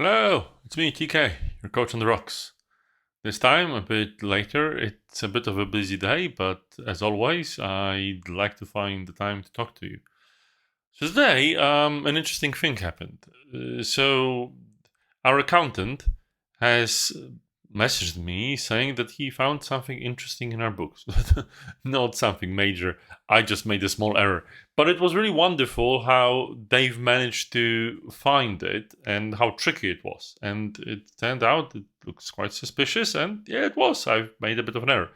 Hello, it's me, TK, your coach on the rocks. This time, a bit later, it's a bit of a busy day, but as always, I'd like to find the time to talk to you. So today, an interesting thing happened. So, our accountant has messaged me saying that he found something interesting in our books. Not something major. I just made a small error. But it was really wonderful how they've managed to find it and how tricky it was. And it turned out it looks quite suspicious. And yeah, it was. I've made a bit of an error.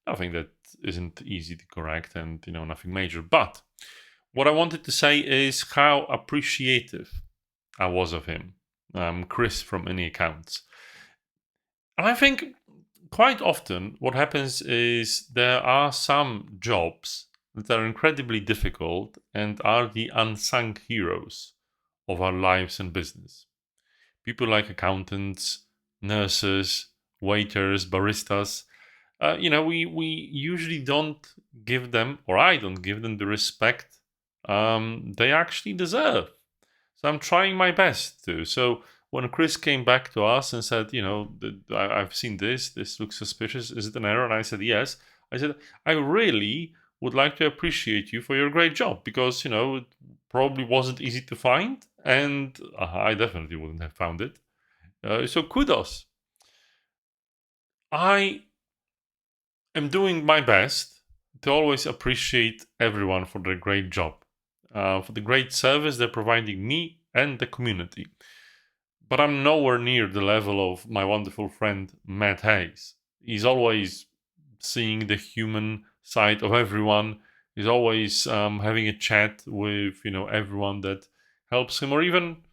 Nothing that isn't easy to correct and, nothing major. But what I wanted to say is how appreciative I was of him, Chris from Any Accounts. And I think quite often what happens is there are some jobs that are incredibly difficult and are the unsung heroes of our lives and business. People like accountants, nurses, waiters, baristas. We usually don't give them, or I don't give them the respect they actually deserve. So I'm trying my best to. So when Chris came back to us and said, I've seen this, this looks suspicious, is it an error? And I said, yes. I said, I really would like to appreciate you for your great job because, it probably wasn't easy to find and I definitely wouldn't have found it. So kudos. I am doing my best to always appreciate everyone for their great job, for the great service they're providing me and the community. But I'm nowhere near the level of my wonderful friend Matt Hayes. He's always seeing the human side of everyone. He's always having a chat with everyone that helps him, or even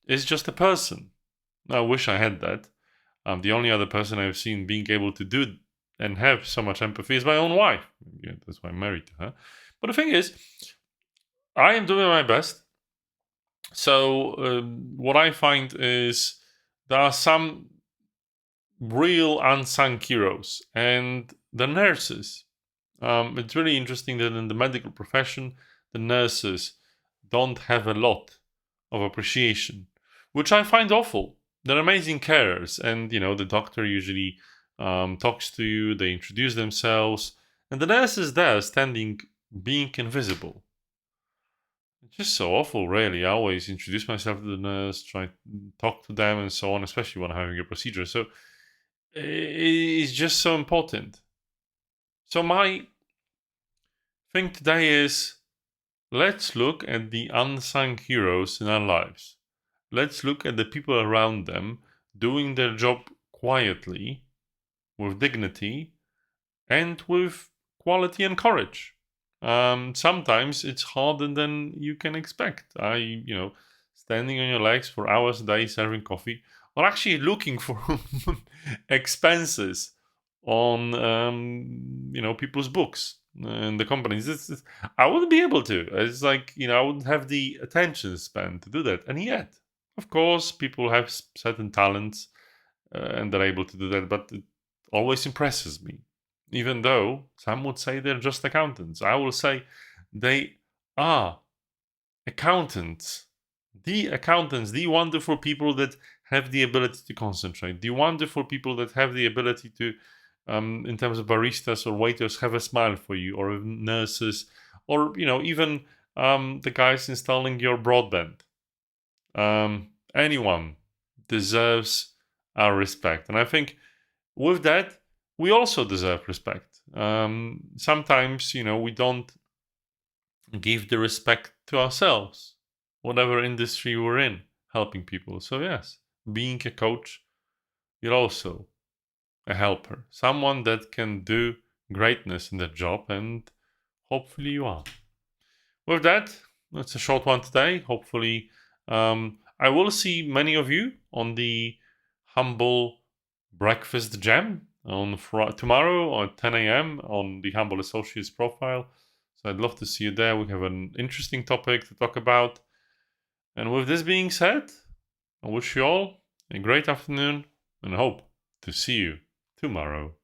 is just a person. I wish I had that. The only other person I've seen being able to do and have so much empathy is my own wife. Yeah, that's why I'm married to her. But the thing is, I am doing my best. So what I find is there are some real unsung heroes, and the nurses. It's really interesting that in the medical profession, the nurses don't have a lot of appreciation, which I find awful. They're amazing carers, and the doctor usually talks to you. They introduce themselves, and the nurse is there, standing, being invisible. It's just so awful, really. I always introduce myself to the nurse, try to talk to them, and so on, especially when I'm having a procedure. So it's just so important. So my thing today is let's look at the unsung heroes in our lives. Let's look at the people around them doing their job quietly, with dignity, and with quality and courage. Sometimes it's harder than you can expect. Standing on your legs for hours a day serving coffee, or actually looking for expenses on people's books and the companies. I wouldn't be able to. It's like I wouldn't have the attention span to do that. And yet, of course, people have certain talents and they're able to do that. But it always impresses me, even though some would say they're just accountants. I will say they are accountants. The accountants, the wonderful people that have the ability to concentrate, the wonderful people that have the ability to, in terms of baristas or waiters, have a smile for you, or nurses, or even the guys installing your broadband. Anyone deserves our respect, and I think with that we also deserve respect. Sometimes we don't give the respect to ourselves, whatever industry we're in, helping people. So, yes, being a coach, you're also a helper, someone that can do greatness in their job, and hopefully you are. With that, it's a short one today. Hopefully, I will see many of you on the Humble Breakfast Jam on tomorrow at 10 a.m. on the Humble Associates profile. So I'd love to see you there. We have an interesting topic to talk about. And with this being said, I wish you all a great afternoon and hope to see you tomorrow.